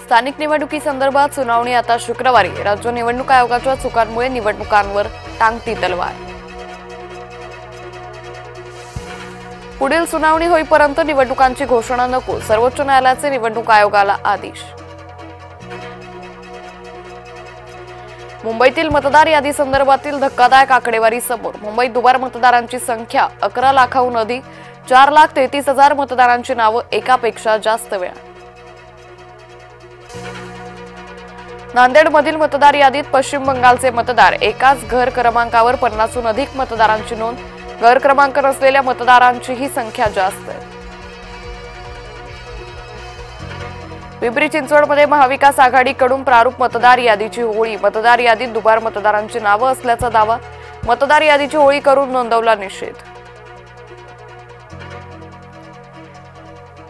स्थानिक निवडणुकीसंदर्भात सुनावणी आता शुक्रवारी। राज्य निवडणूक आयोगाच्या चुकांमुळे निवडणुकांवर टांगती तलवार। पुढील सुनावणी होईपर्यंत निवडणुकांची घोषणा नको, सर्वोच्च न्यायालयाचे निवडणूक आयोगाला आदेश। मुंबईतील मतदार यादी संदर्भातील धक्कादायक आकडेवारी समोर। मुंबईत दुबार मतदारांची संख्या 11 लाखाहून अधिक, 4,33,000 मतदारांची नावं एकापेक्षा जास्त वेळा। नांदेडमधील मतदार यादीत पश्चिम बंगालचे मतदार, एकाच घर क्रमांकावर 50हून अधिक मतदारांची नोंद। घर क्रमांक नसलेल्या मतदारांची ही संख्या जास्त आहे। पिंपरी चिंचवडमध्ये महाविकास आघाडीकडून प्रारूप मतदार यादीची होळी। मतदार यादीत दुबार मतदारांची नावं असल्याचा दावा, मतदार यादीची होळी करून नोंदवला निषेध।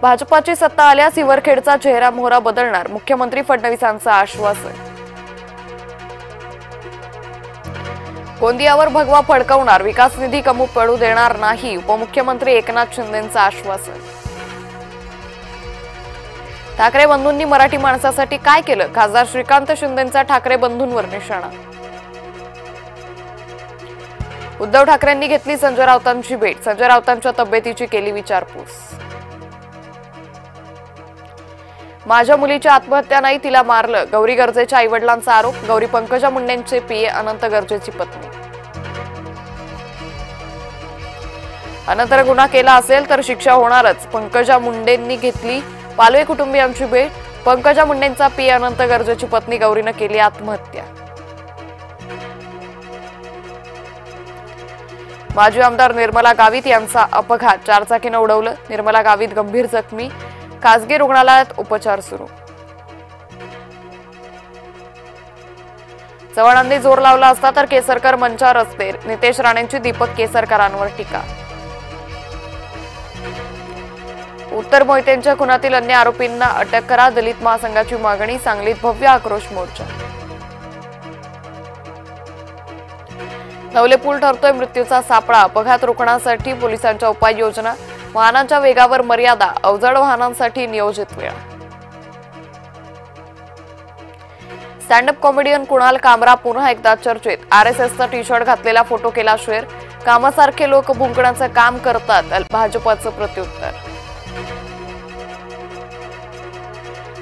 भाजपाची सत्ता आल्यास हिवरखेडचा चेहरा मोहरा बदलणार, मुख्यमंत्री फडणवीसांचं आश्वासन। गोंदियावर भगवा फडकवणार, विकास निधी कमी पडू देणार नाही, उपमुख्यमंत्री एकनाथ शिंदेंचं आश्वासन। ठाकरे बंधूंनी मराठी माणसासाठी काय केलं, खासदार श्रीकांत शिंदेंचा ठाकरे बंधूंवर निशाणा। उद्धव ठाकरेंनी घेतली संजय राऊतांची भेट, संजय राऊतांच्या तब्येतीची केली विचारपूस। माझ्या मुलीची आत्महत्या नाही, तिला मारलं, गौरी गर्जेच्या आईवडिलांचा आरोप। गौरी पंकजा मुंडेंचे पीए, अनंत गर्जेची पत्नी। अनंतर गुन्हा केला असेल तर शिक्षा होणारच, पंकजा मुंडेंनी घेतली पालवे कुटुंबियांची भेट। पंकजा मुंडेंचा पीए अनंत गर्जेची पत्नी गौरीनं केली आत्महत्या। माजी आमदार निर्मला गावित यांचा अपघात, चारचाकीनं उडवलं, निर्मला गावित गंभीर जखमी, खासगी रुग्णालयात उपचार सुरू। चव्हाणांनी जोर लावला असता तर केसरकर मंचावर असते, नितेश राणेंची दीपक केसरकरांवर टीका। उत्तर मोहितेंच्या खुनातील अन्य आरोपींना अटक करा, दलित महासंघाची मागणी, सांगलीत भव्य आक्रोश मोर्चा। नवले पूल ठरतोय मृत्यूचा सापळा, अपघात रोखण्यासाठी पोलिसांच्या उपाययोजना, वाहनांच्या वेगावर मर्यादा, अवजड वाहनांसाठी नियोजित वेळा। स्टँडअप कॉमेडियन कुणाल कामरा पुन्हा एकदा चर्चेत, आरएसएसचा टी शर्ट घातलेला फोटो केला शेअर, कामासारखे लोक भुंकण्याचं काम करतात, भाजपचं प्रत्युत्तर।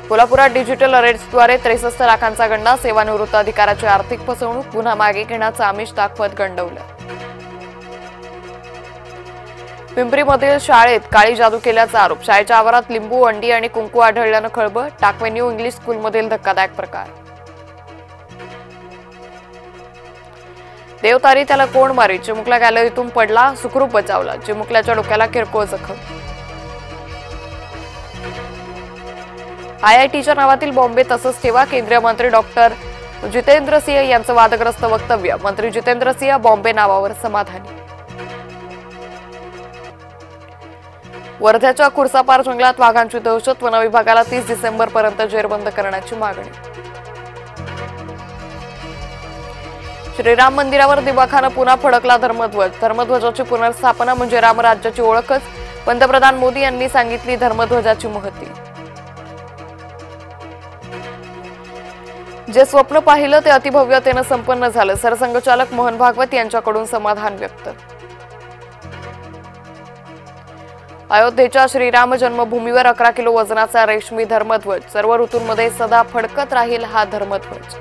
कोल्हापुरात डिजिटल अरेस्टद्वारे 63 लाखांचा गंडा, सेवानिवृत्त अधिकाऱ्याची आर्थिक फसवणूक, गुन्हा मागे घेण्याचं आमिष दाखवत गंडवलं। पिंपरीमधील शाळेत काळी जादू केल्याचा आरोप, शाळेच्या आवारात लिंबू, अंडी आणि कुंकू आढळल्यानं खळबळ, टाकवे न्यू इंग्लिश स्कूलमधील धक्कादायक प्रकार। देवतारी त्याला कोण मारी, चिमुकला गॅलरीतून पडला, सुखरूप बचावला, चिमुकल्याच्या डोक्याला किरकोळ जखम। आयआयटीच्या नावातील बॉम्बे तसंच ठेवा, केंद्रीय मंत्री डॉक्टर जितेंद्र सिंह यांचं वादग्रस्त वक्तव्य, मंत्री जितेंद्र सिंह बॉम्बे नावावर समाधानी। वर्ध्याच्या खुर्सापार जंगलात वाघांची दहशत, वन विभागाला 30 डिसेंबरपर्यंत जेरबंद करण्याची मागणी। श्रीराम मंदिरावर दिवाखाना पुन्हा फडकला धर्मध्वज, धर्मध्वजाची पुनर्स्थापना म्हणजे रामराज्याची ओळखच, पंतप्रधान मोदी यांनी सांगितली धर्मध्वजाची महती। जे स्वप्न पाहिलं ते अतिभव्यतेनं संपन्न झालं, सरसंघचालक मोहन भागवत यांच्याकडून समाधान व्यक्त। अयोध्येच्या श्रीराम जन्मभूमीवर 11 किलो वजनाचा रेशमी धर्मध्वज, सर्व ऋतूंमध्ये सदा फडकत राहील हा धर्मध्वज।